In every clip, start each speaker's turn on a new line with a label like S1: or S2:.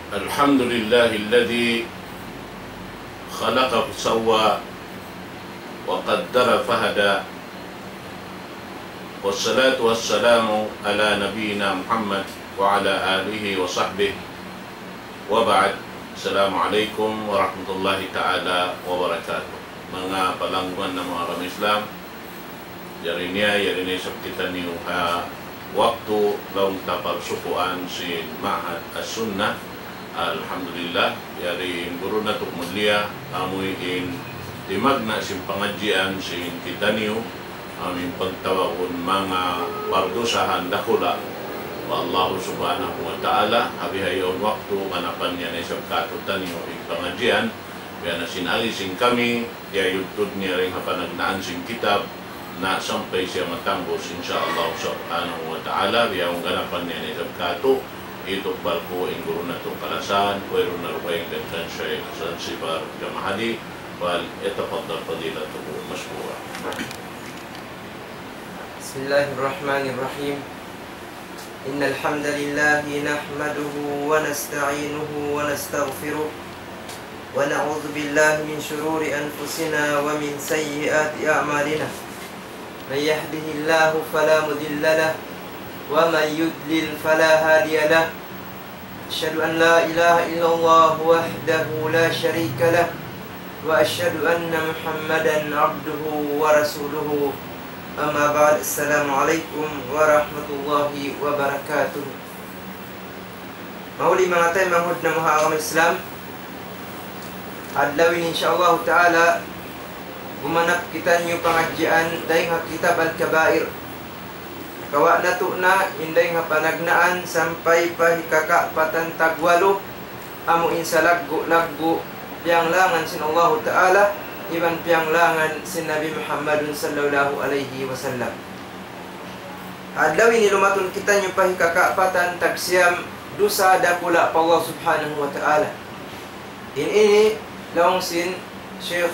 S1: الحمد لله الذي خلق فسوى وقدر فهدى والصلاة والسلام على نبينا محمد وعلى آله وصحبه وبعد. Assalamualaikum warahmatullahi ta'ala wabarakatuh. Mga palangguan ng mga orang Islam, yari niya sa kita niyo waktu laung tapal sukuan si Ma'had As-Sunnah. Alhamdulillah, yari guru na tuk mulia amoy in dimagna si pengajian si kita niyo aming pagtawagon mga pardusahan dakula wa Allah subhanahu wa ta'ala habihayon waktu manapan niya na isang katutan niyo in pengajian kaya na sinalisin kami kaya yutod niya rin hapanagnaan sing kitab na sampay siya matambos insyaallah subhanahu wa ta'ala kaya ang ganapan niya na isang kato ito balko ang guru na itong kalasan wero na rubayang gantan siya kasan sibar jamahali wal itafaddal fadilatuhu mashkura.
S2: Bismillahirrahmanirrahim. Innal hamdalillah nahmaduhu wa nasta'inuhu wa nastaghfiruh wa na'udzu billahi min shururi anfusina wa min sayyiati a'malina. May yahdihillahu fala mudilla lahu wa may yudlil fala hadiya lahu. Asyhadu an la ilaha illallah wahdahu la syarika lahu wa asyhadu anna Muhammadan 'abduhu wa rasuluhu. Amma ba'd. Assalamualaikum warahmatullahi wabarakatuh. Mauli mga tayo manghud na mga agama Islam. Adlawin insyaallah ta'ala gumanap kita niyo pangadjian dahil nga kitab al-kabair. Kawa na to na inday nga panagnaan sampai pa hikaka patantagwalo amo insa laggo yang langan sin Allah ta'ala iban pianglangan si Nabi Muhammadun sallallahu alaihi wasallam. Adlawi ni lumatun kita nyo pahikakapatan tagsiyam dusa dakula pa Allah subhanahu wa ta'ala. Ini laong sin Syekh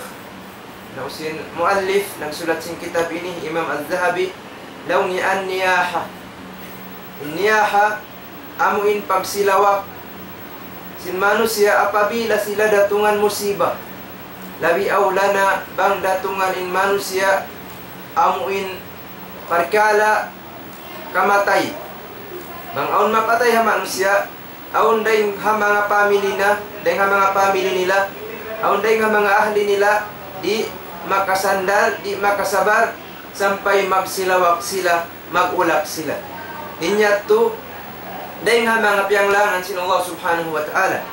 S2: laong sin muallif nagsulat sin kitab ini Imam Al-Zahabi laong ni an-niyaha. Niyaha amuin pagsilawak sin manusia apabila sila datungan musibah. Labi aulana bang datungan in manusia amuin perkala kamatay. Bang aun mapatay ha manusia, aun day ha mga pamilya na, day ha mga pamilya nila, aun day ha mga ahli nila, di makasandal, di makasabar, sampai magsilawak sila, magulak sila. Inyat to, day ha mga piyanglangan sin Allah subhanahu wa ta'ala.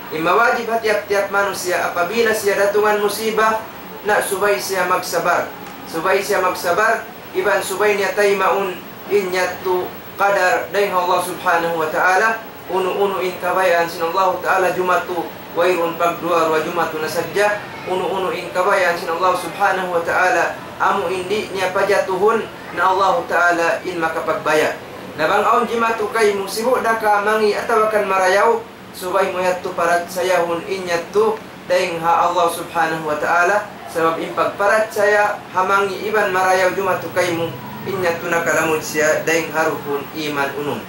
S2: Imawajib tiap-tiap manusia apabila siya datungan musibah na subay siya magsabar. Subay siya magsabar, iban subay niya tay maun inyat tu qadar dahil Allah subhanahu wa ta'ala unu-unu in kabayaan sin Allah ta'ala jumatu wairun pagduar wa jumatu nasadja unu-unu in kabayaan sin Allah subhanahu wa ta'ala amu indi niya pajatuhun na Allah ta'ala in makapagbayad. Nabang aun jimatu kay musibo daka mangi atawakan marayaw subay mo yatto parat sayahun inyatto daing ha Allah subhanahu wa ta'ala sabab impagparat saya hamangi iban marayaw jumatu kaymu inyatto nakalamod siya daing harupun iman unum.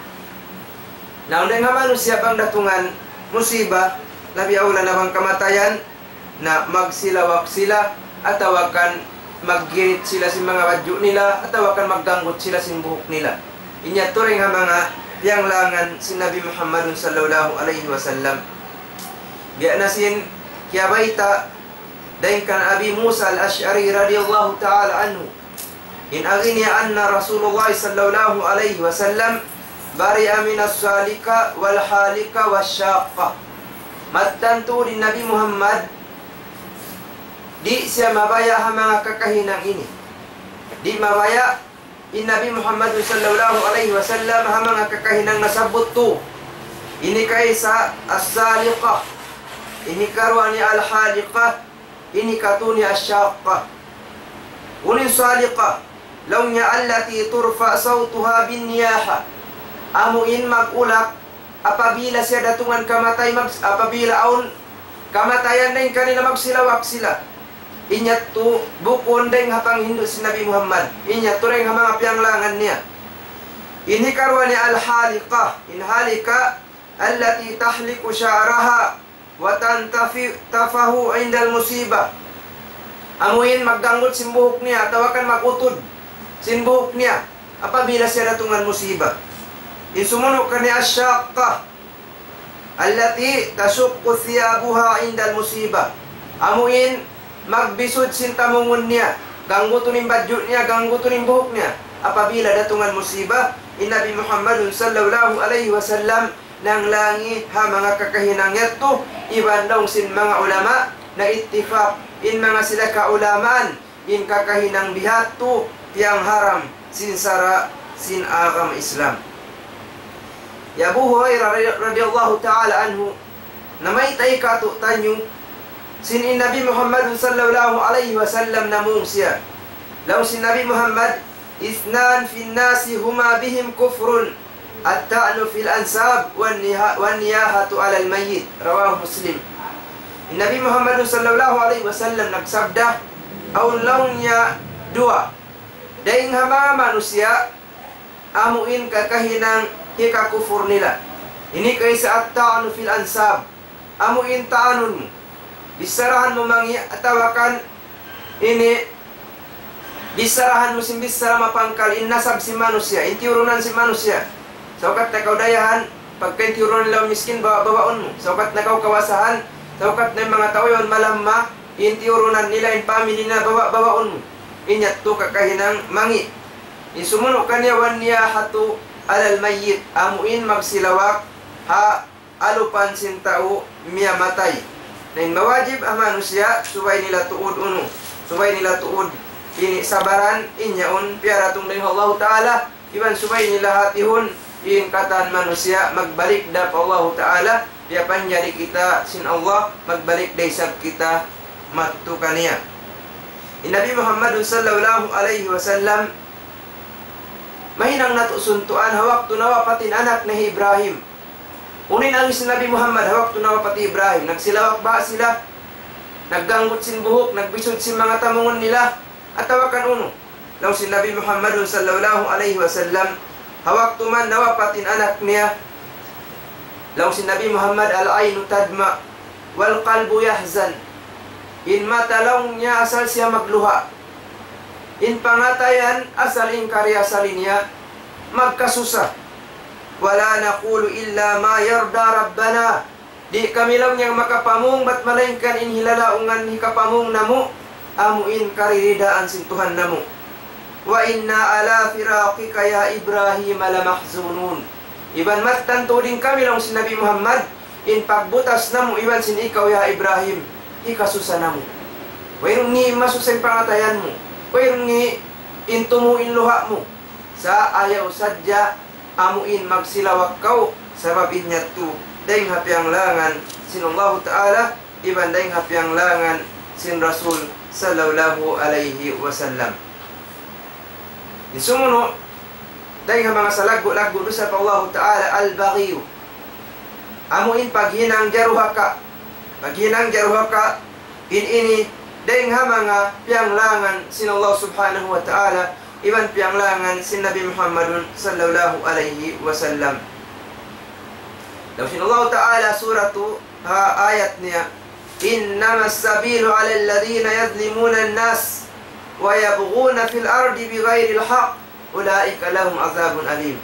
S2: Naon daing ha manusia pang datungan musibah labi aula na bang kamatayan na magsilawak sila atawakan maggirit sila si mga wadyo nila atawakan magganggot sila si buhok nila. Inyatto ring ha mga yang langan si Nabi Muhammadun sallallahu alaihi wasallam. Biya nasin kya baita dain kan Abi Musa al-Ash'ari radhiyallahu ta'ala anhu. In aghni anna Rasulullah sallallahu alaihi wasallam bari'a min as-salika wal halika wasyaqqa. Mattantu din Nabi Muhammad di siya mabaya ha mga kakahinang ini. Di mabaya in Nabi Muhammad sallallahu alaihi wasallam ha mga kakahinang nasabot to. Ini kay sa as-saliqah, ini karwa ni al-haliqah, ini katuni asyaqah. Unin saliqah law niya allati turfa sautuha bin niyaha. Amuin magulak apabila siya datungan kamatay apabila aun kamatayan din kanila magsilawak sila. Inyat tu bukon deng hapang Hindu si Nabi Muhammad. Inyat tu ring mga piyanglangan niya. Ini karwa ni al-haliqah. In halika allati tahliku sya'raha wa tantafahu indal musibah. Amuin magdanggot simbuhok niya, tawakan magutod simbuhok niya apabila siya datungan musibah. Isumunok kani asyaqah allati tashuqqu thiyabuha indal musibah. Amuin magbisod sintamungon niya, gangguton ning badyo niya, gangguton ning buhok niya apabila datungan musibah. Nabi Muhammadun sallallahu alaihi wasallam nang langi ha mga kakahinang yato iban daw sin mga ulama na ittifaq in mga sila kaulamaan in kakahinang bihato tiyang haram sin sara sin agam Islam. Ya Abu Hurairah radhiyallahu ta'ala anhu na may tay kato tanyo sin Nabi Muhammad sallallahu alaihi wasallam namung siya. Law sin Nabi Muhammad ithnan fin nasi huma bihim kufrun at-ta'nu fil ansab wan niyahatu 'ala al-mayyit. Rawahu Muslim. Nabi Muhammad sallallahu alaihi wasallam nagsabda aun law niya dua daing hama manusia amuin kakahinang hikakufur nila. Ini kaysa at-ta'nu fil ansab. Amuin ta'anun mo, bisarahan mo mangi atawakan ini bisarahan mo simbisara mapangkal innasab si manusia, intiurunan si manusia. Saukat na kaudayahan, pagkaintiurunan nila miskin, bawaon mo. Saukat na kawasahan, saukat na mga tao yon malamma, intiurunan nila in family na bawaon mo. Inyat to kakahinang mangi. Isumunok kanya wan niya hatu alal mayyit, amuin magsilawak ha alupan sin tao miya matay. Nain mawajib ang manusia, subay nila tuod uno, subay nila tuod ini sabaran inyaon piaratong dari Allah Ta'ala, iban subay nila hatihon in katan manusia magbalik da pa Allah Ta'ala dia panjari kita sin Allah magbalik daysab kita matu kaniya. Nabi Muhammad sallallahu alaihi wasallam mahinang natusuntuan hawak tunawapatin anak na Ibrahim. Unin ang si Nabi Muhammad hawak tunawapati Ibrahim. Nagsilawak ba sila? Nagganggot sin buhok, nagbisod sin mga tamungon nila at tawakan uno. Law si Nabi Muhammad sallallahu alaihi wasallam hawak tuman nawapatin anak niya. Law si Nabi Muhammad al-ainu tadma wal qalbu yahzan. In matalong niya asal siya magluha. In pangatayan asal in karya salin niya magkasusah. Wala naqulu illa ma yarda rabbana. Di kami lang yang makapamung bat malainkan in hilalaungan hikapamung namu amuin kariridaan sin Tuhan namu. Wa inna ala firaqika ya Ibrahim lamahzunun. Iban mattanto din kami lang si Nabi Muhammad in pagbutas namu iban sin ikaw ya Ibrahim ikasusa namu. Wairong ni masusay pangatayan mo. Wairong ni intumu inluha mo. Sa ayaw sadya amuin magsilawak kau sabab inyat tu daing hapiang langan sin Allah Ta'ala iban daing hapiang langan sin Rasul sallallahu alaihi wasallam. Disumuno daing mga salago-lago sa Allah Ta'ala al-baghiyu. Amuin paghinang jaruhaka. Paghinang jaruhaka ini daing mga piang langan sin Allah subhanahu wa ta'ala iban piang langan sin Nabi Muhammadun sallallahu alaihi wasallam. Law sin Allah Ta'ala suratu ayat niya innamas sabilu ala alladhina yadhlimuna an-nas wa yabghuna fil ardi bighairi al-haq ulaika lahum azabun alim.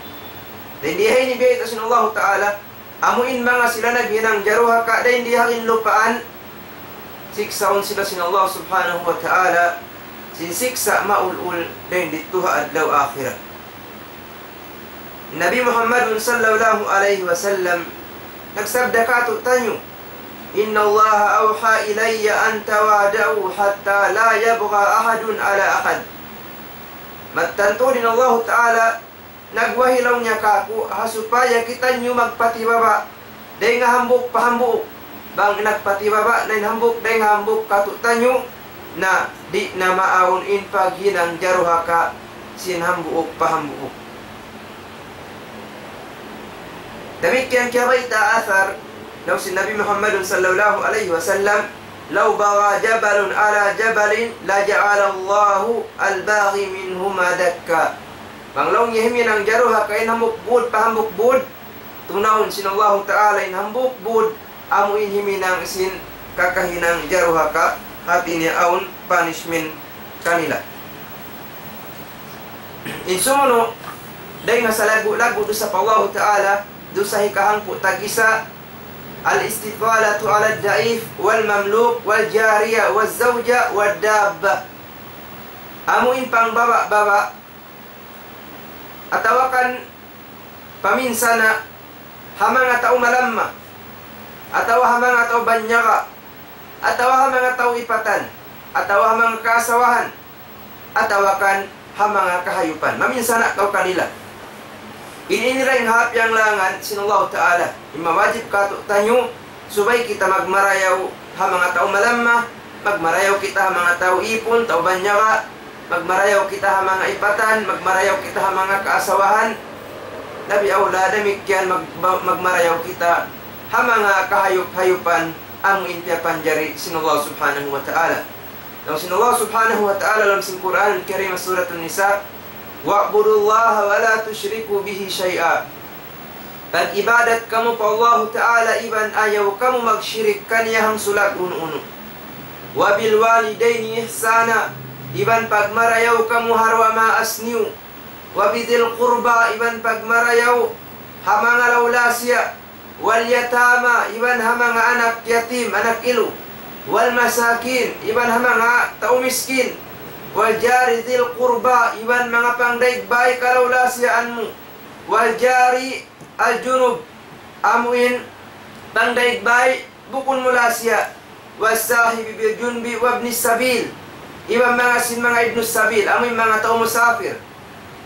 S2: Dindihay ni biyay sin Allah Ta'ala amuin mga sila naghinang jaruhaka dahin dihakin lupaan siksaon sila sin Allah subhanahu wa ta'ala sinsiksa maulul dahin dituha adlaw akhirah. Nabi Muhammad sallallahu alaihi wasallam nagsabda kato tanyo inna Allah awha ilayya an tawada'u hatta la yabgha ahadun ala ahad. Mattanto din Allah Ta'ala nagwahilaw niya kako supaya kita nyo magpatibaba dahin nga hambok pahambok bang nagpatibaba na hambok dahin hambok kato tanyo na di na maawon in paghinang jaruhaka sin hambuok pahambuok. Demikian kiyabaita athar law si Nabi Muhammad sallallahu alaihi wasallam law baga jabalun ala jabalin la ja'ala Allahu al-baghi minhuma dakka. Bang law niya himin ang jaruhaka in hambuk bud pahambuk bud tunawon sinallahu ta'ala inhambuk bud amo inhiminang isin kakahinang jaruhaka hati niya aun punishment kanila. Insuno day nga sa lagu-lagu do sa Allah ta'ala do sa hikahangpo tag-isa al-istifalatu ala daif wal mamluk wal jariya wal zawja wal dabba. Amuin pang baba-baba atawakan paminsana hamang atau malamma atau hamang atau banyaka atau hamang atau ipatan atau hamang kasawahan atawakan hamang kahayupan maminsana kau kanila. Ini rin hap yang langan sinallahu ta'ala imawajib kato tanyo subay kita magmarayaw hamang atau malamma magmarayaw kita hamang atau ipon tau banyaka magmarayaw kita hamang ipatan magmarayaw kita hamang kaasawahan labi aula demikian magmarayaw kita hamang kahayup-hayupan ang intiapan jari sinallahu subhanahu wa ta'ala. Now sinallahu subhanahu wa ta'ala dalam Al-Quran Al-Karim Surat An-Nisa wa'budullaha wa la tusyriku bihi syai'a. Pag-ibadat kamu pa Allah Ta'ala iban ayaw kamu magsyirik kaniyahang sulat unu-unu. Wa bil walidaini ihsana iban pagmarayaw kamu harwa maasniu. Wa bidil qurba iban pagmarayaw hamanga lawlasya. Wal yatama iban hamanga anak yatim, anak ilu. Wal masakin iban hamanga tao miskin. Wal jari dhil qurba iban mga pangdaigbaay kalawlasyaanmu. Wal jari al junub amuin pangdaigbaay bukun mulasya. Wal sahibi bil junbi wabni sabil iban mga sin mga ibnus sabil amuin mga tao musafir.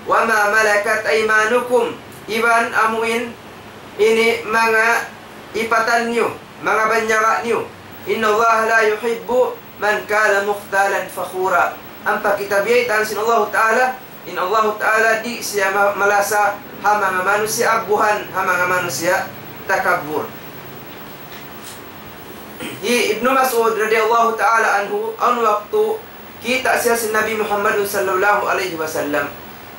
S2: Wa ma malakat aymanukum iban amuin ini mga ipatan nyo, mga banyara nyo. Inna Allah la yuhibbu man kana mukhtalan fakhura. Ang pakitabiyataan sin Allah Ta'ala in Allah Ta'ala di siya malasa hamang manusia abuhan hamang manusia takabur. Ibnu Mas'ud radhiyallahu ta'ala anhu ang waktu kita siya si Nabi Muhammad sallallahu alaihi wasallam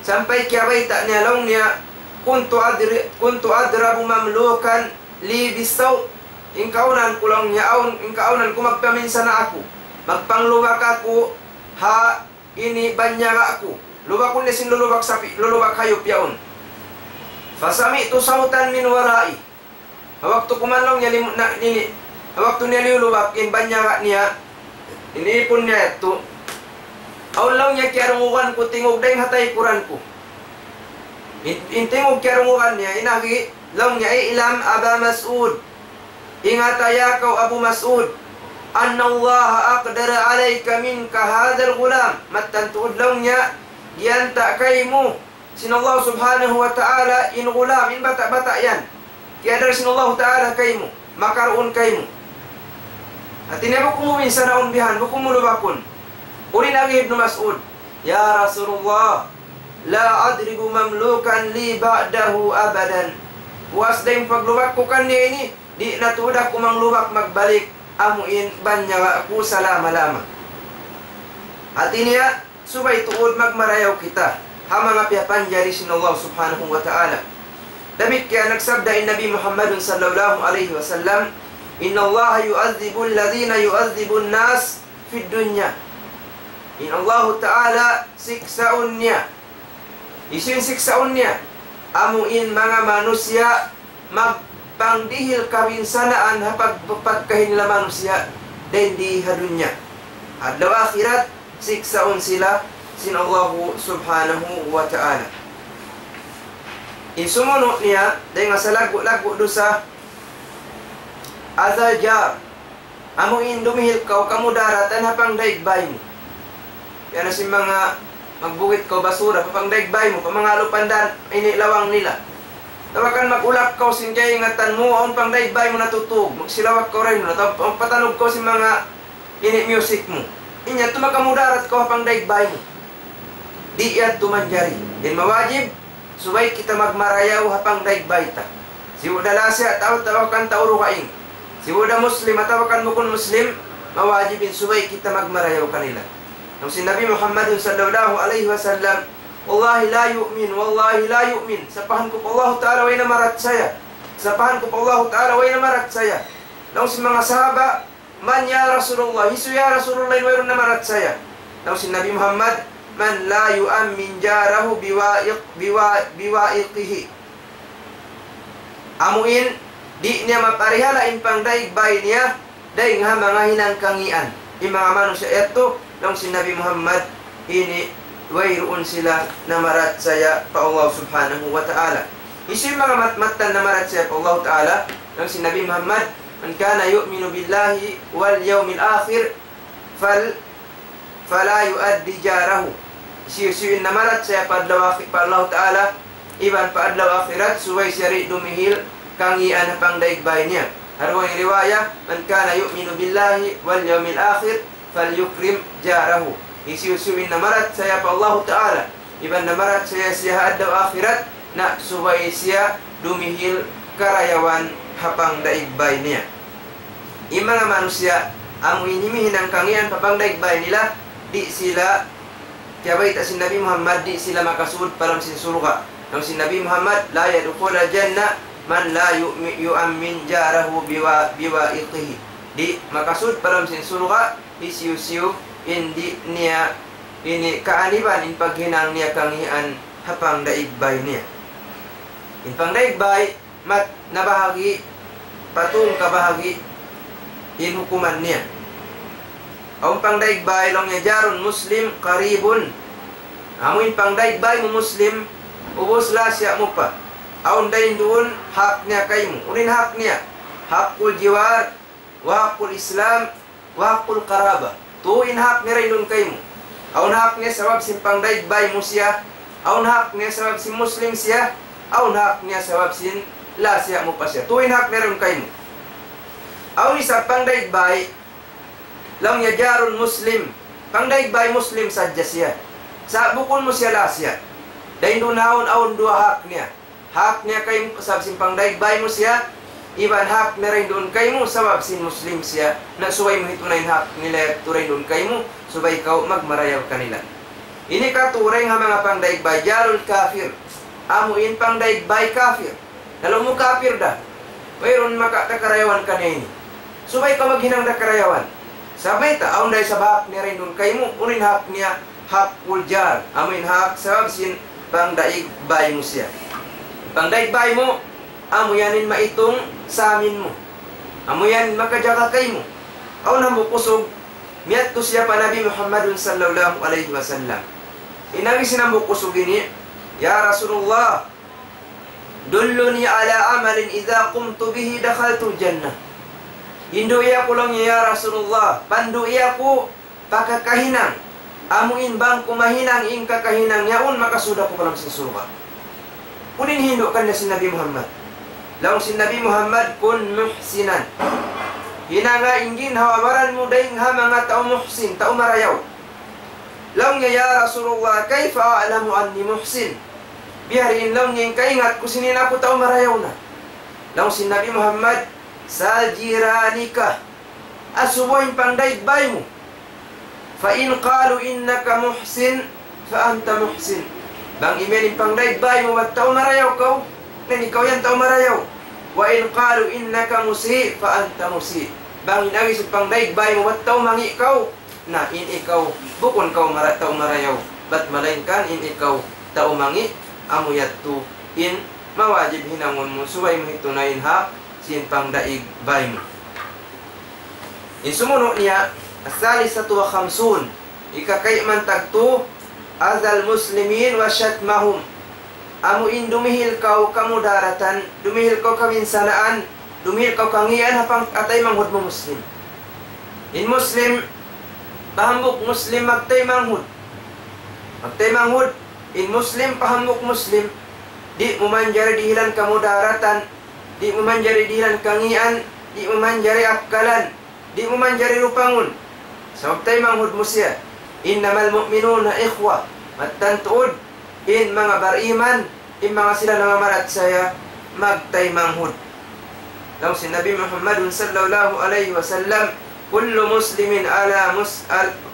S2: sampai kiabay ta niya long niya kuntu adrabu mamlukan li bisaw ingkaunan kulang niya aun ingkaunan ko magpaminsan na ako magpangluwak ako ha ini banyara aku lubak kun desin lulubak sapi lulubak hayop yaun fasami tu sautan min warai waktu kumanlong niya na ini waktu niya lulubak in banyara niya ini pun niya itu aulong niya kiarungukan ko tingog dayng hatay kuran ko in tingog kiarungukan niya inagi long niya ilam Aba Mas'ud ingataya kau Abu Mas'ud anna Allah aqdara alayka minka hadal gulam matantuod lang niya giyanta kaymo sinallahu subhanahu wa ta'ala in gulam in bata-bata yan kaya dar sinallahu ta'ala kaymo makaroon kaymo at inabok mo minsan na unbihan bukum mo lubakon urin agi Ibnu Mas'ud ya Rasulullah la adribu mamlukan li ba'dahu abadan buwas dayong paglubak ko kanya ini di natuda ko manglubak magbalik amuin banya aku salama-lama. Hati niya subay tuod magmarayaw kita hamang apiapan jari sinallahu subhanahu wa ta'ala. Damit kaya nagsabda Nabi Muhammad sallallahu alaihi wasallam inna Allah yu'adzibu alladhina yu'adzibu an-nas fid dunya. Inna Allah ta'ala siksaun niya isin siksaun niya amuin mga manusia pangdihil kawinsanaan hapag pagkahinila manusia din di hadunya. Adlaw akhirat siksaon sila sin Allah subhanahu wa ta'ala. Insumunod niya dahil nga sa lagu-lagu dosa azal jar amuin dumihil kau kamu daratan hapang daigbay mo. Yan na si mga magbukit kau basura hapang daigbay mo pamangalo pandan inilawang nila. Tawakan mag-ulap ko sin kay ingatan mo aon pang daybay mo natutug magsilawak ko rin mo patanog ko si mga ini music mo inya tumakamudarat ko pang daybay mo di yan tumanjari din mawajib subay kita magmarayaw hapang daybay ta si uda lasya tawakan tauro kaing si uda muslim tawakan mo kun muslim mawajibin subay kita magmarayaw kanila nung si Nabi Muhammad sallallahu alaihi wasallam wallahi la yu'min, wallahi la yu'min. Sapahan ko Allah Ta'ala way namarat saya. sapahan ko pa Allah Ta'ala, way namarat saya. Laong si mga sahaba, man ya Rasulullah, hisu ya Rasulullah, mayroon namarat saya. Laong si Nabi Muhammad, man la yu'ammin jarahu biwa'iqihi. Amuin, di niya maparihala in pang daigbay niya, daig nga mga hinangkangian. Yung mga manusia eto, laong si Nabi Muhammad, ini, wayroon sila namarat saya pa Allah Subhanahu wa Ta'ala. Isu yung mga matmatan namarat saya pa Allah Ta'ala, laong si Nabi Muhammad, man kana yu'minu billahi wal yawmil akhir, fala yu'addi jarahu. Isu-isu yung namarat saya pa Allah Ta'ala, iban pa adlaw akhirat, suway siyari dumihil, kangian na pang daigbay niya. Harwang riwaya, man kana yu'minu billahi wal yawmil akhir, falyukrim jarahu. Isu-isuin namarat saya pa Allah Ta'ala, iban namarat saya siya adlaw akhirat, na suway siya dumihil karayawan hapang daigbay niya. Yung mga manusia, ang inimihin ng kangian hapang daigbay nila, di sila, kaya ba si Nabi Muhammad, di sila makasulod palang sinsuruka. Nang si Nabi Muhammad, la yadukula janna man la yu'ammin jarahu biwa'iqihi. Di makasulod palang sinsuruka, isiyo-siyo, hindi niya, ini kaaniban, in paghinang niya kangian hapang daigbay niya. In pang daigbay, mat nabahagi, patung kabahagi, in hukuman niya. Ang pang daigbay lang niya jaron muslim karibun. Amuin pang daigbay mo muslim, ubos lasya mo pa. Aun dahin doon, hak niya kay mo. Unin hak niya. Hakul jiwar, wakul islam, wakul karaba. Tuin hak niya rin doon kay mo. Aun hak niya sabab si pang daigbay mo siya. Aun hak niya sabab si muslim siya. Aun hak niya sabab sin lasya mo pa siya. Tuin hak niya rin kay mo. Aun isa pang daigbay, lang niya jaron muslim. Pang daigbay muslim sadya siya. Sa bukon mo siya lasya. Dahil doon aun dua hak niya. Hak niya kay sabab sin pang daigbay mo siya. Iban hak na rin doon kay mo sabab sin muslim siya. Na suway mo hitunayin hak nila turay doon kay mo. Subay ikaw magmarayaw kanila. Ini katuray nga mga pang daigbay jaron kafir. Amuin pang daigbay kafir. Nalo mo kafir da. Mayroon makakarayawan ka na ini. Subay ka maghinang da karayawan. Sabay ta, aun dahil sa hak niya rin doon kay mo. Unin hak niya, hak uljar. Amuin hak sabab sin pang daigbay mo siya. Pang daigbay mo, amo yanin maitong sa amin mo. Amo yan makajaga kay mo. Aun na mo kusog, miyat to siya pa Nabi Muhammadun sallallahu alaihi wasallam. Inagi sinambo kusog ini, ya Rasulullah, dulluni ala amalin idha qumtu bihi dakhaltu jannah. Indo iya ko lang ya Rasulullah, pandu iya ko pakakahinang. Amuin bang kumahinang ing kakahinang yaun makasuda ko palang sa surga. Kunin hindo kan na si Nabi Muhammad. Laong si Nabi Muhammad kun muhsinan. Hinanga ingin hawabaran mo daing ha mga tao muhsin, tao marayaw. Laong niya ya Rasulullah, kayfa alamu anni muhsin? Biharin laong niya kaingat ko sinin ako tao marayaw na. Laong si Nabi Muhammad, sa jiranika, asubuhin pang daigbay mo. Fa in qalu innaka muhsin, fa anta muhsin. Bang imelin pang daigbay mo, at tao marayaw kau, nan ikaw yan tao marayaw. Wa in qalu innaka musi, fa anta musi. Bang inagis pang daigbay mo, at tao mangi ikaw, na in ikaw, bukon kau tao marayaw. Bat malainkan in ikaw, tao mangi, amuyat tu, in mawajib hinangon mo, suway mo hitunayin ha, sin pang daigbay mo. In sumuno niya, as-salisatu wa khamsun, ikakay man tagto, azal muslimin wa syatmahum. Amuin dumihil kau kamudaratan, dumihil kau kaminsanaan, dumihil kau kangian hapang atay manghud mo muslim. In muslim, pahambok muslim magtay manghud. Magtay manghud, in muslim pahambok muslim, di mo manjari dihilan kamudaratan, di mo manjari dihilan kangian, di mo manjari akkalan, di mo manjari lupangun. Sa magtay manghud mo siya. Innamal mu'minuna ikhwa. Matantuod, in mga bariman, in mga sila nangamarat saya, magtay manghud. Law si Nabi Muhammadun sallallahu alaihi wasallam, kullu muslimin ala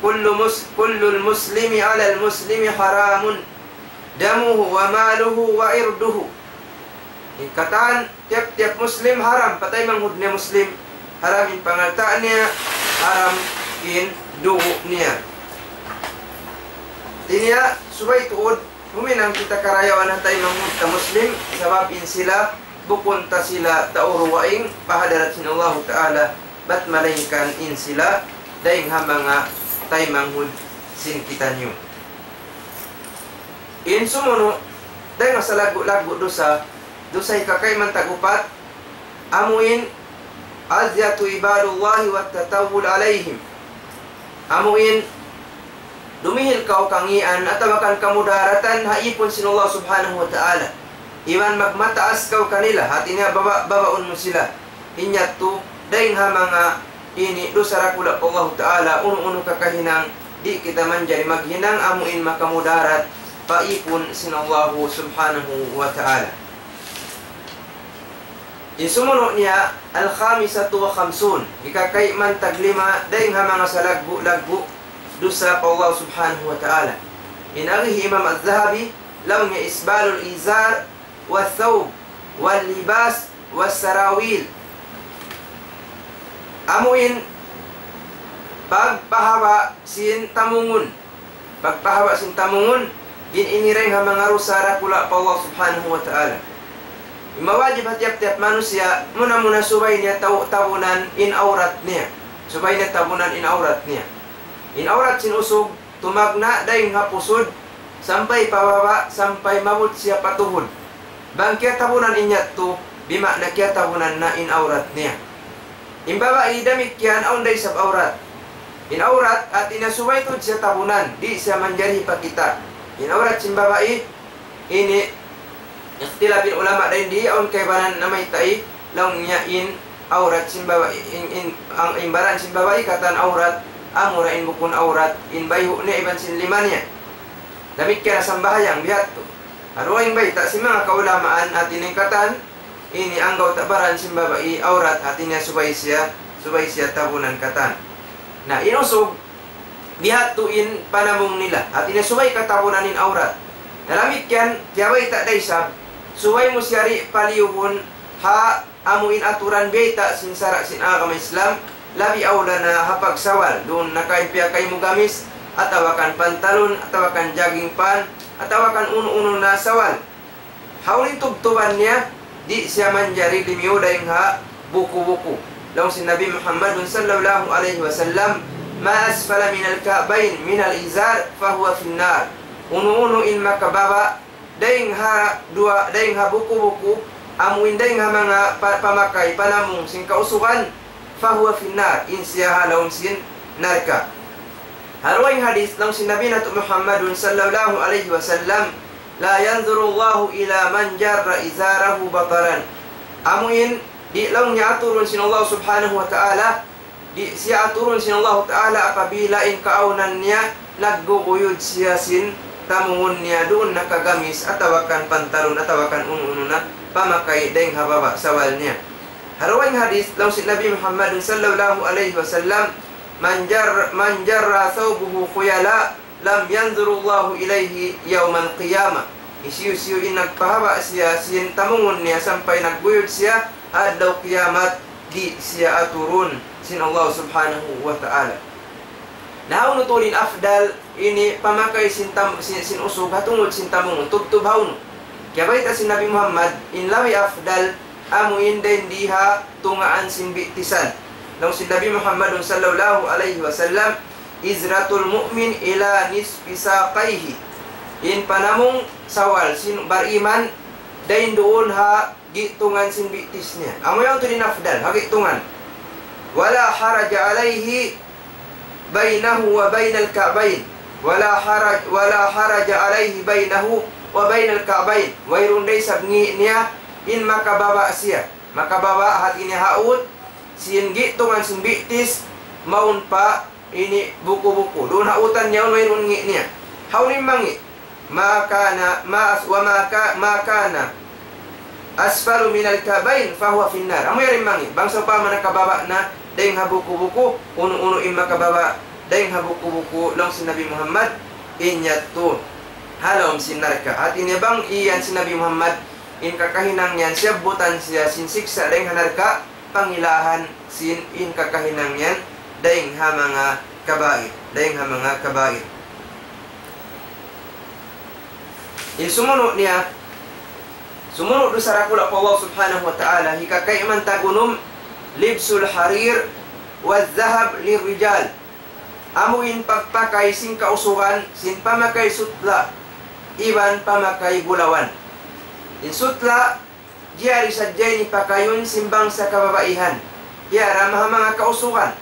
S2: kullul muslimi ala al-muslimi haramun, damuhu wa maluhu wa irduhu. Ikatan tiap-tiap Muslim haram patay manghud niya Muslim, haram in pangaltaan niya, haram in dugo niya. Tinya subay tuod huminang kita karayawan hatay manghud ta Muslim sabab in sila bukunta sila tauruwaing pahadarat sin Allah Ta'ala bat malingkan in sila daing hamanga tay manghud sin kita nyo. In sumuno daing sa lagu-lagu dosa kakay man tagupat amuin azyatu ibadullahi wat tatawul alaihim. Amuin dumihil kau kangian atawa kan kamudaratan haipon sin Allah Subhanahu wa Ta'ala. Iwan magmataas kau kanila hatinya babaon mo sila. Inyat tu daing hamanga ini dosa rakula Allah Ta'ala uno-uno kakahinang di kita manjari maghinang amuin makamudarat paipon sin Allah Subhanahu wa Ta'ala. Isumunod niya al-khamisatu wa khamsun, ikakay man taglima daing hamanga sa lagbu dosa pa Allah Subhanahu wa Ta'ala. Inarihi Imam al-Zahabi law niya isbalul izar wa thawb wal libas wa sarawil. Amuin pagpahaba sin tamungun, pagpahaba sin tamungun inireng hamanga rusara kula pa Allah Subhanahu wa Ta'ala. Mawajib tiap-tiap manusia muna subay niya tabunan in aurat niya. Subay niya tabunan in aurat niya. In aurat sinusog tumagna daing hapusod sampai pababa sampai mabut siya patuhod. Bang kya tabunan inyat to bima na kya tabunan na in aurat niya. Imbaba idamik yan aunday sab aurat. In aurat at inasubay to siya tabunan di siya manjari pa kita. In aurat simbabai ini ikhtilafin ulama dahin di aun kaibanan namay tai laung nyain aurat simbabai ang imbaran simbabai katan aurat amura in bukun aurat in bayhu ni iban sin limannya damit kaya sambahayang bihat to aruing bay tak si mga kaulamaan at iningkatan ini anggaw tabaran simbabai aurat hatinya subay siya tabunan katan na inusog bihat to in panamong nila hatinya subay katabunan in aurat nalamit yan tiyabay tak daysab suway mo siyari paliyuhon ha amuin aturan beta sin sara sin agama Islam labi awla na hapag sawal doon nakaimpiya kay mo gamis atawakan pantalon atawakan jogging pan atawakan uno-uno na sawal hawlin tubtuban niya di siya manjari limiyo dahing ha buku-buku laung si Nabi Muhammad sallallahu alaihi wasallam ma asfala minal ka'bain minal izar fahuwa finnar uno-uno in makababa daing ha buku-buku amuin daing ha mga pamakay panamong sing kausukan fahuwa finnar in siya halawon sin narka. Harway hadis lang sinabi nato Muhammadun sallallahu alaihi wasallam la yanzuru Allahu ila man jarra izarahu bataran. Amuin di lang niya aturun sin Allah Subhanahu wa Ta'ala di siya aturun sin Allah Ta'ala apabila in kaunan niya nagguguyod siya sin tamungon niya doon nakagamis atawakan pantalon atawakan uno-uno na pamakay daing hababa sawal niya. Harawang hadis lang si Nabi Muhammad sallallahu alaihi wasallam man jarra thawbuhu khuyala lam yanzurullahu ilaihi yawmal qiyamah. Isiyu-siyu in nagpahaba siya sin tamungon niya sampai nagguyod siya adlaw kiyamat di siya aturun sin Allah Subhanahu wa Ta'ala. Nahaw nutulin afdal ini pamakay sin usog hatungod sin tamungon tubtubhaw no. Kaya baita si Nabi Muhammad in lawi afdal amuin din diha tungaan sin bitisan. Nang si Nabi Muhammad sallallahu alaihi wasallam izratul mu'min ila nisfi saqaihi. In panamong sawal sin bariman dain doon ha gitungan sin bitis niya. Amoy to din afdal hagitungan. Wala haraja alaihi bainahu wa bainal ka'bayn wala haraj alayhi bainahu wa bainal ka'bayn wayrun day sabngi niya in makababa siya makababa hat ini haut sin gitungan sin bitis maun pa ini buku-buku doon hautan niya wayrun ngi niya hawnin mangi makana asfalu minal ka'bayn fahuwa finnar amoy rin mangi bangsa pa man nakababa na daing habuku-buku uno-uno in makababa daing habuku-buku lang si Nabi Muhammad inyat to halom sin narka at inibang iyan si Nabi Muhammad in kakahinang yan siya butan siya sinsiksa daing hanarka pangilahan sin in kakahinang yan daing ha mga kabair, daing ha mga kabair. In sumunod niya, sumunod do sa rakula po Allah subhanahu wa ta'ala, hikakay man tagunum libsul harir wa zahab lirijal. Amuin pagpakay sin kausuhan, sin pamakay sutla, iban pamakay bulawan. In sutla, diari sadyay ni pakayon simbang sa kababaihan. Hiara mga kausuhan.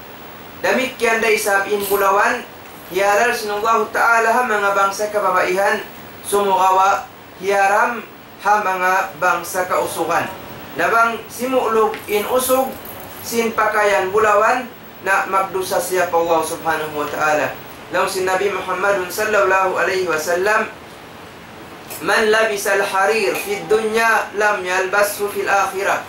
S2: Damit kian day sabin bulawan, hiaral sinullahu ta'ala ha mga bangsa kababaihan, sumugawa, hiaram ha mga bangsa kausuhan. Nabang simulog in usog, sin pakayan bulawan, na magdusa siya pa Allah subhanahu wa ta'ala. Law si Nabi Muhammadun sallallahu alaihi wasallam, man labisa al-harir fi dunya lam yalbasu fil akhirah.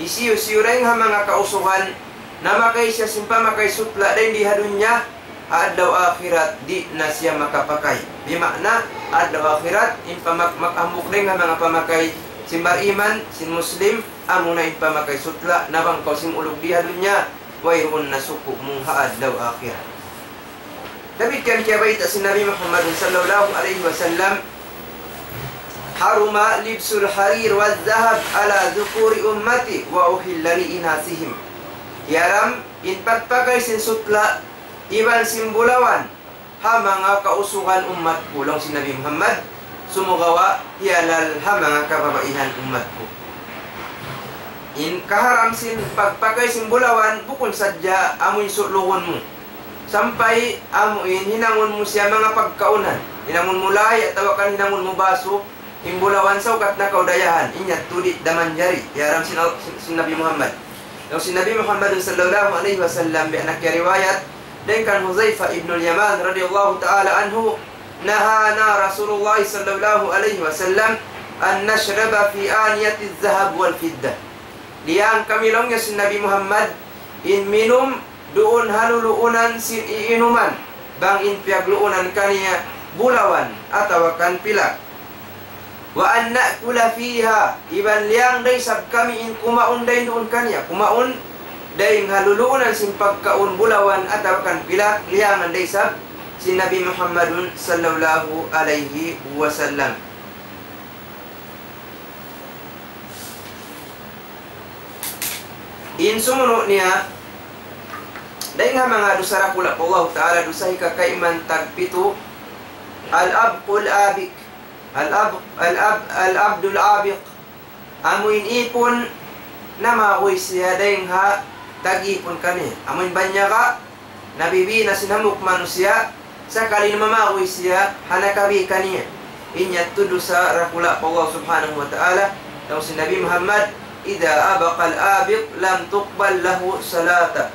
S2: Isiyo-siyo ha mga kausuhan na makay siya simpa makay sutla din di hadunya adlaw akhirat di na siya makapakay. Di makna adlaw akhirat in pamakambuk din ha mga pamakay simbar iman sin muslim amo na in pamakay sutla nabang kau simulog di hadunya wayron na suku mong adlaw akhirat. Dapat kan kaya baita si Nabi Muhammad sallallahu alaihi wasallam, haruma libsul harir wal zahab ala dhukuri ummati wa uhilla li inasihim. Yaram in pagpagay sin sutla iban simbulawan ha mga kausuhan umat ko. Lang si Nabi Muhammad sumugawa hialal ha mga kababaihan umat ko. In kaharam sin pagpagay simbulawan bukod sadya amoy suluhon mo. Sampay amuin hinangon mo siya mga pagkaunan. Hinangon mo lay at tawakan hinangon mo baso. Imbulawan sa ukat na kaudayahan. Inyat tudit daman jari. Yaram sin Nabi Muhammad. Yung si Nabi Muhammad sallallahu alaihi wasallam bi anak riwayat dan kan Huzaifah ibn al-Yaman radhiyallahu ta'ala anhu nahana Rasulullah sallallahu alaihi wasallam an nashraba fi aniyati az-zahab wal fiddah. Diang kamilongnya si Nabi Muhammad in minum doon haluluunan sin iinuman bang in piagluunan kaniya bulawan atau kan pilak. Wa an na'kula fiha iban liang day sab kami in kumaun day doon kanya kumaun day haluluunan sin pagkaun bulawan atau kan pilak liang day sab si Nabi Muhammadun sallallahu alaihi wasallam. In sumunod niya day nga mga dusara pula po Allah ta'ala dusahi kakaiman tagpito al-abqul abik al-abdul abiq amuin ipon na makoy siya dahing ha tag-ipon kani amuin banya ka nabibi na sinamuk manusia sakali na mamakoy siya hanakabi kaniya inyat tudo sa rakula pa Allah subhanahu wa ta'ala daw si Nabi Muhammad ida abaqal abiq lam tuqbal lahu salata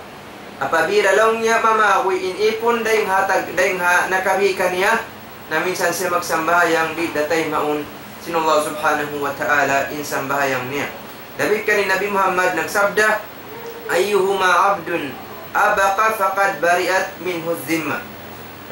S2: apabila lang niya mamakoy inipon dahing ha nakabi kaniya na minsan siya magsambahayang di datay maun sinullah subhanahu wa ta'ala in sambahayang niya. Dapat ka ni Nabi Muhammad nagsabda ayyuhuma abdun abaqa faqad bari'at minhu zimma.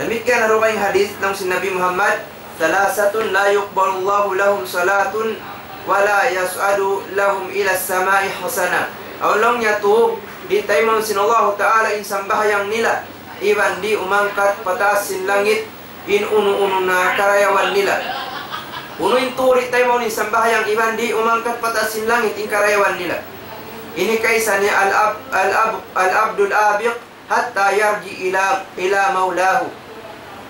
S2: Dapat ka na rin hadith ng si Nabi Muhammad salasatun la yuqbalullahu lahum salatun wala yas'adu lahum ila samai hasana. Aulong niya to di tayo maun sinullah ta'ala in sambahayang nila iban di umangkat pataas sin langit in unu-unu na karayawan nila. Uno in turit tayo mo ni sambahayang iban di umangkat patasin langit in karayawan nila. Ini kaysa niya al-abdul abiq hatta yarji ila maulahu.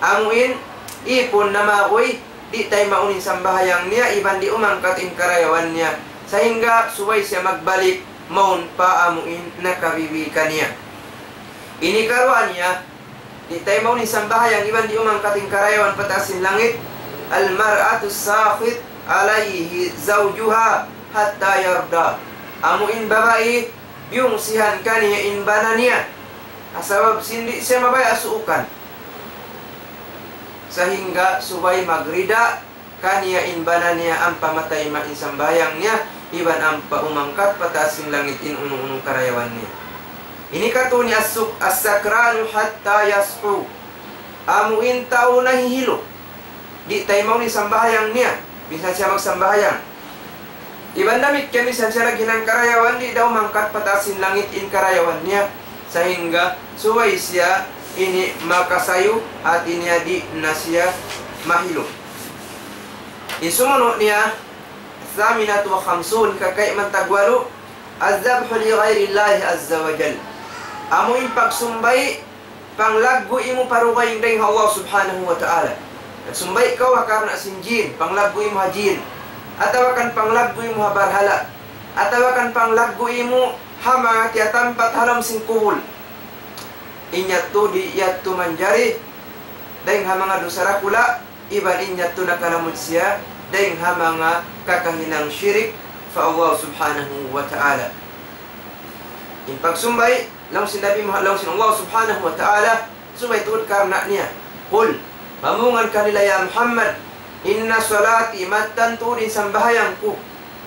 S2: Amuin ipon na makoy di tayo maunin sambahayang niya iban di umangkat in karayawan niya. Sehingga suway siya magbalik maun pa amuin na kabibikan niya. Ini karuan niya di tayo mo ni sambahayang iban di umangkating karayawan patasin langit al-mar'atu sakhit alayhi zawjuha hatta yarda. Amuin babae yung sihan kaniya in bana niya asabab sindi siya mabaya suukan sehingga subay magrida kaniya in bana niya ang pamatay ma in sambahayang niya iban ang paumangkat patasin langit in unu-unong karayawan niya. Ini kato ni as-sakranu hatta yashu. Amuin tao na hihilo. Di tayo mau ni sambahayang niya. Bisa siya magsambahayang. Iban damit kami sa siya ginang karayawan, di daw mangkat patasin langit in karayawan niya. Sehingga suway siya ini makasayo at inyadi na siya mahilo. Isumunod niya, Thaminatu wa khamsun, kakay mantagwalo, Azabhu li ghairillahi azza wa jal. Amoy pagsumbay, panglaggo imo parugay ng Allah subhanahu wa ta'ala. Nagsumbay ikaw karna sinjin, panglaggo imo hajin. Atawakan panglaggo imo habarhala. Atawakan panglaggo imo hama tiatampat halam singkuhul. Inyatu di yatu manjari, dahing hamanga dosara kula, iban inyatu nakalamud siya, dahing hamanga kakahinang syirik fa Allah subhanahu wa ta'ala. Yung pagsumbay, lang sinabi mo, lang sin Allah subhanahu wa ta'ala, sumbay tuod karna niya. Qul, mamungan kanila ya Muhammad, inna salati matan tuudin sambahayang ko,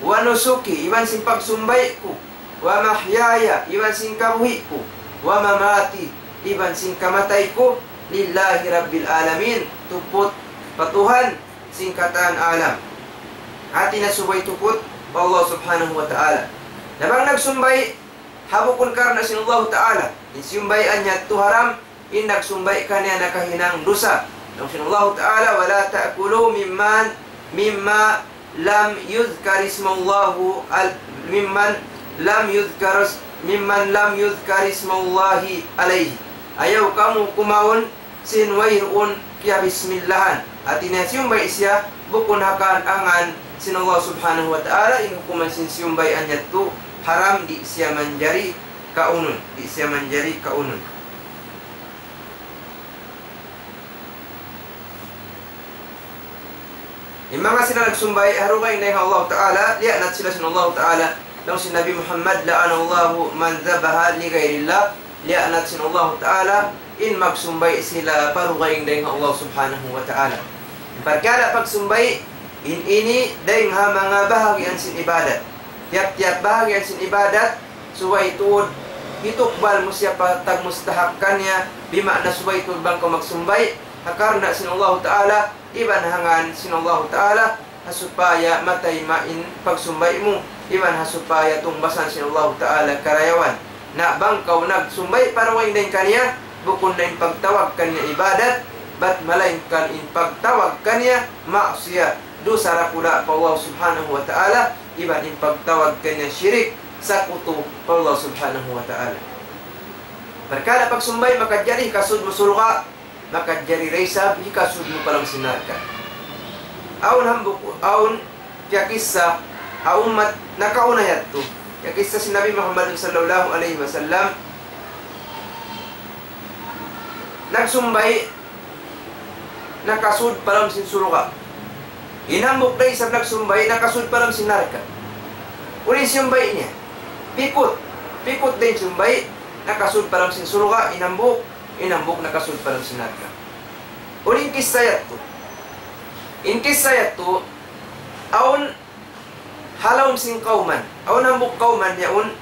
S2: wa nusuki, iban sin pagsumbay ko, wa mahyaya, iban sin kabuhi ko, wa mamati, iban sin kamatay ko, lillahi rabbil alamin, tupot patuhan, singkatan alam. Ati na subay tupot, Allah subhanahu wa ta'ala. Nabang nagsumbay, habukun karna sin Allah ta'ala, insumbayan niya tu haram, in nagsumbay ka niya nakahinang dosa. Nang sin Allah ta'ala, wala ta'kulu mimma lam yudhkar ismallahu mimman lam yudhkar ismallahi alayhi. Ayaw kamu kumawon sinwayroon kaya bismillahan. At inasiyumbay siya bukun hakan angan sin Allah subhanahu wa ta'ala, inukuman sin siyumbayan niya tu haram di siya manjari kaunun. Di siya manjari kaunun. Yung mga sila nagsumbay, harugay na yung Allah ta'ala, lianat sila sin Allah ta'ala. Lang si Nabi Muhammad, la'anallahu man zabaha li gairillah, lianat sin Allah ta'ala, in magsumbay sila, parugay na yung Allah subhanahu wa ta'ala. Pagkala pagsumbay, in ini, dahil ha mga bahagian sin ibadat. Tiap-tiap bahagian sin ibadat, suway tuod, hitukbal mo siya patag mustahakkan niya, bimakna suway tuod bang ka magsumbay, hakarna sin Allah ta'ala, iban hangan sin Allah ta'ala, hasupaya matay main pagsumbay mo, iban hasupaya tumbasan sin Allah ta'ala karayawan. Na bangkaw nagsumbay paraway na kanya, bukon na in pagtawag kanya ibadat, bat malain kan in pagtawag kanya, maksiya, dosara pula pa Allah subhanahu wa ta'ala, iban in pagtawag kanya syirik, sakuto pa Allah subhanahu wa ta'ala. Perkara pagsumbay, makajari kasud mo surga, makajari resab, hikasud mo palang sinarka. Aun hambuk, aun kya kisah, aumat nakauna yato. Kya kisah si Nabi Muhammad sallallahu alaihi wasallam, nagsumbay, nakasud palang sin surga. Inambuk na isang nagsumbay, nakasud palang sinarka. Ulit sumbay niya, pikot din sumbay, nakasud palang sin surga, inambuk nakasud palang sinarka. Ulit kisayat to. In kisayat to, aun halawm sin kauman, aun hambuk kauman yaun,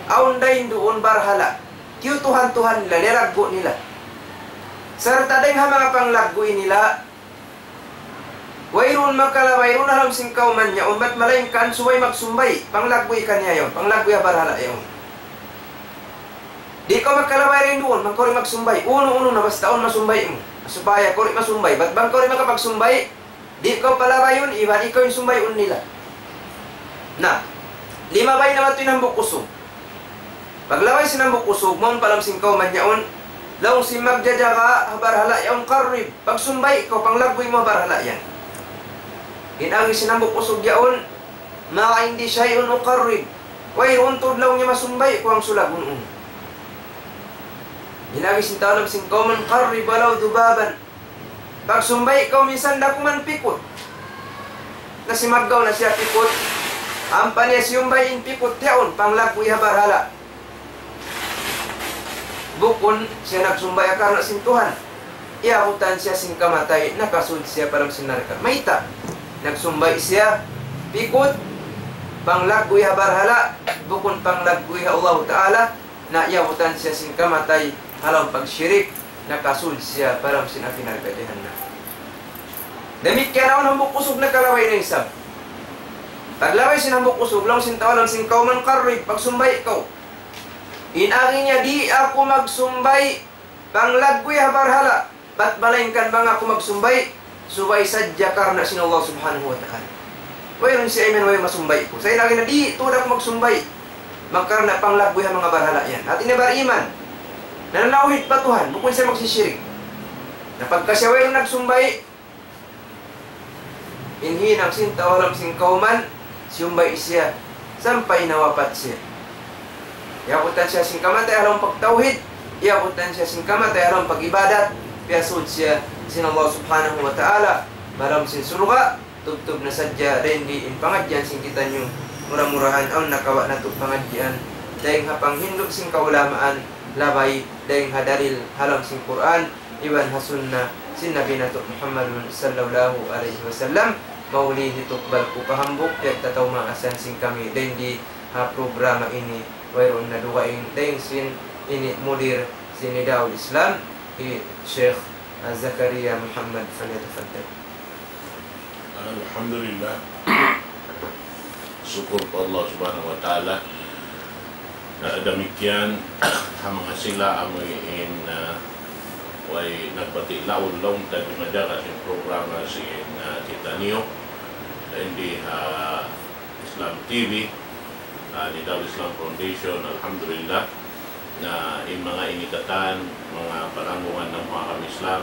S2: aun dahin doon barhala, kiyo tuhan-tuhan nila, niraggo nila. Sarta dahil mga panglaggoy nila, wairun makala, wairun halam sin kauman yaun, ba't malayang kan suway magsumbay, panglaggoy kanya yun, panglaggoy barhala yun. Di ko magkalaway rin doon, magkori magsumbay, uno-uno na basta on masumbay mo, supaya kori masumbay, ba't bang kori makapagsumbay, di ko palaway yun, iban ikaw yung sumbay un nila. Na, 5 bay naman ito yung hambuk kusog. Paglaway sinambuk kusog, maun palang singkaw man yaon, laong si magjajaga, habarhala yaon karib, pagsumbay ikaw, panglagboy mo habarhala yan. Inagi sinambuk kusog yaon, mga hindi siya yun o karib, way untod laong niya masumbay, ikaw ang sulagun. Inagi sintaw ng singkaw man karib, balaw dubaban, pagsumbay ikaw minsan na kuman pikot. Kasi maggaw na siya pikot. Ang paniya siyumbay in pikot yaon, panglagboy habarhala. Bukon siya nagsumbay akar na sintuhan. Iahutan siya sing kamatay, nakasud siya parang sinarka. Maita, nagsumbay siya, pikot, panglagboy habarhala, bukon panglagboy Allah ta'ala, na iahutan siya sing kamatay, halang pagsyirik, nakasud siya parang sinapinagkatihan na. Damit kaya naon ang bukusog na kalaway na isab. Paglaway sinambok usog, lang sintawalang singkaw man karib, pagsumbay ikaw. Inagi niya, di ako magsumbay, panglagkoy habarhala, ba't balayin kan ba nga ako magsumbay? Subay sadya karna sin Allah subhanahu wa ta'ala. Wayron si Ayman, way masumbay ko. Sa inagi na, di, tuod ako magsumbay. Magkarna panglagkoy ha mga barhala yan. At inabar iman, nananawid pa Tuhan, bukod siya magsisyirik. Na pagka siya wayron nagsumbay, inhinang sintawalang singkauman, siyumbay siya, sampay nawapat siya. Iabutan siya singkamatay alam pagtauhid, iabutan siya singkamatay alam pag-ibadat, piyasud siya sin Allah subhanahu wa ta'ala, maram sin surga, tubtub na sadya, rin di in pangadyan sing kita nyo, murah-murahan ang nakawa na ito pangadyan, dahil hapang hindog sing kaulamaan, labay, dahil hadaril halam sing Quran, iwan hasunna, sin Nabi Nato Muhammad sallallahu alaihi wasallam, mauli hitukbal ko pahambok, kaya tataw maasan sing kami, dahil di programa ini, wayroon na duwain, dahil sin ini mudir sinidaw Islam, Sheikh Zakaria Muhammad falyatafaddal.
S1: Alhamdulillah. Syukur kepada Allah Subhanahu wa taala. Demikian mga sila amoyin way nagbati laon long tadi majaga sin programa sin kita niyo di Islam TV di Daw Islam Foundation. Alhamdulillah na in mga inikatan, mga pananggungan ng mga kami Islam,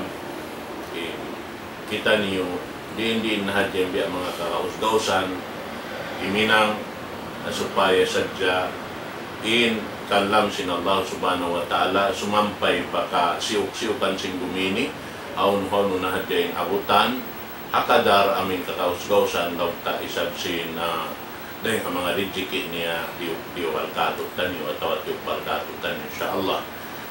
S1: kita niyo din nahadyan biya mga kakausgausan, iminang supaya sadya in kalam sin Allah subhanahu wa ta'ala sumampay baka siuk-siukan sing gumini, aun-haun nahadyan abutan, hakadar amin kakausgausan, law ta isab sin dahil ang mga rijiki niya diwal katutan niyo atau diwal katutan insyaallah.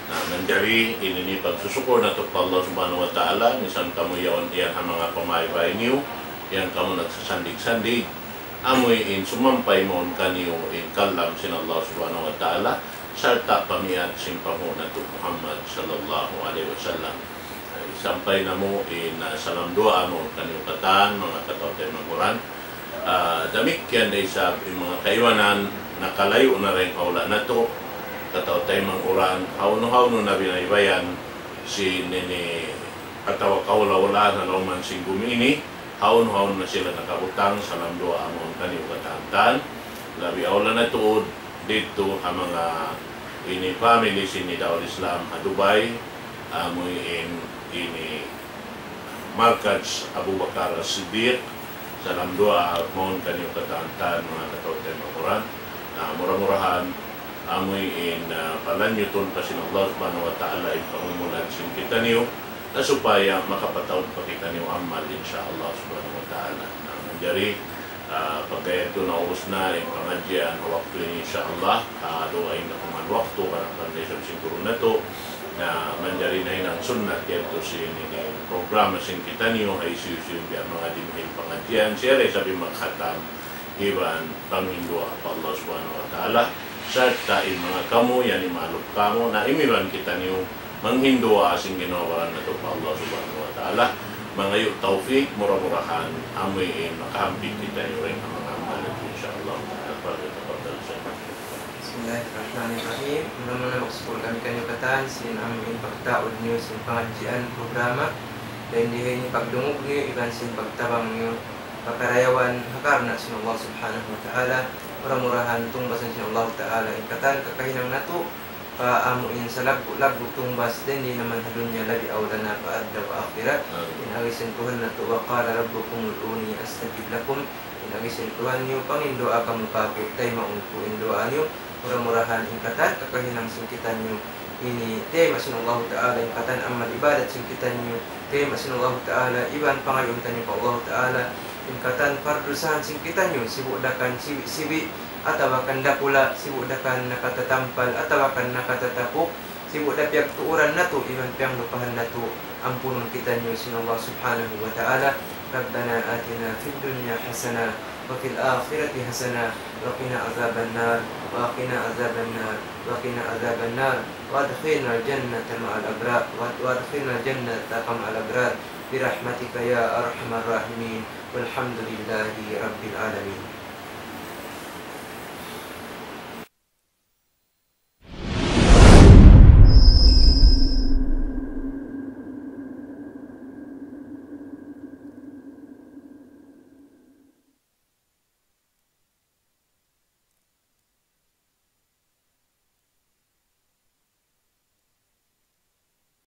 S1: Nah, menjadi ini pagsusuko na to pa Allah subhanahu wa ta'ala, misan kamu yaon iyan ang mga pamaybay niyo, yan kamu nagsasandig-sandig, amoy in sumampay mo kaniyo in kalam sin Allah subhanahu wa ta'ala, sarta pamiat sin pamuna to Muhammad sallallahu alaihi wasallam. Sampay na mo in salam doa mo kaniyo katan, mga katawtay maguran. Demikian day sa mga kaiwanan nakalayo na rin kaula na to kataw tayo manguran hauno-hauno na binaybayan si nini katawa kaula-ula na lauman sing gumini hauno-hauno na sila nakabutang sa lamdoa among kaniw katantan labi aula na tuod dito ang mga ini family sini Daw Islam a Dubai amoy ini Markaz Abu Bakar As-Siddiq salam doa mohon kaniyo katantan mga katawtay maguran na murah-murahan amoy in palanyuton pa sin Allah subhanahu wa ta'ala in pangumulan sin kita niyo na supaya makapatawad pa kita niyo amal insyaallah subhanahu wa ta'ala na manjari pagkaya ito naubos na yung pangadyan waktu ini insyaallah doain na kuman waktu karang pandesyon siguro na to na manjari na yun ang sunnat yato sin programa sin kita niyo ay siyusiyong biya mga dimhil pangadyan siya rin sabi magkhatam iban pangindua pa Allah subhanahu wa ta'ala sarta in mga kamu yan imalog kamo na imiban kita niyo manghindua asing ginawaran na to pa Allah subhanahu wa ta'ala mga yung tawfiq murah-murahan amoy makahampit kita niyo rin ang mga amalan insyaallah
S2: Bismillahirrahmanirrahim. Mula-mula magsipul kami kanyo katan sin aming pagtaod niyo sin pangadyan programa dan dihay ni pagdungog niyo iban sin pagtabang niyo pakarayawan hakarna sin Allah subhanahu wa ta'ala murah-murahan tumbasan sin Allah ta'ala ikatan kakahinang nato paamuin sa lagu tumbas din di naman hadunya labi awlana paadda wa akhirat inagisin Tuhan nato wa qala rabbukum ud'uni astajib lakum inagisin Tuhan niyo pangindoa kamu kaku tay maungkuin doa niyo murah-murahan ingkatan kakahinang singkitan niyo ini tema sin Allah ta'ala ingkatan amal ibadat singkitan niyo tema sin Allah ta'ala iban pangayuntan niyo pa Allah ta'ala ingkatan fardusahan singkitan niyo sibudakan sibi atawakan dakula sibudakan nakatatampal atawakan nakatatapok sibudak piak tuuran nato iban piang lupahan nato ampunon kita niyo sin Allah subhanahu wa ta'ala Rabbana atina fid dunya hasanah wa fil akhirati hasanah wa qina azaban nar wa qina azaban nar wa qina azaban nar wa adkhilna jannata ma'al abrar wa adkhilna jannata ma'al abrar bi rahmatika ya arhamar rahimin walhamdulillahi rabbil alamin.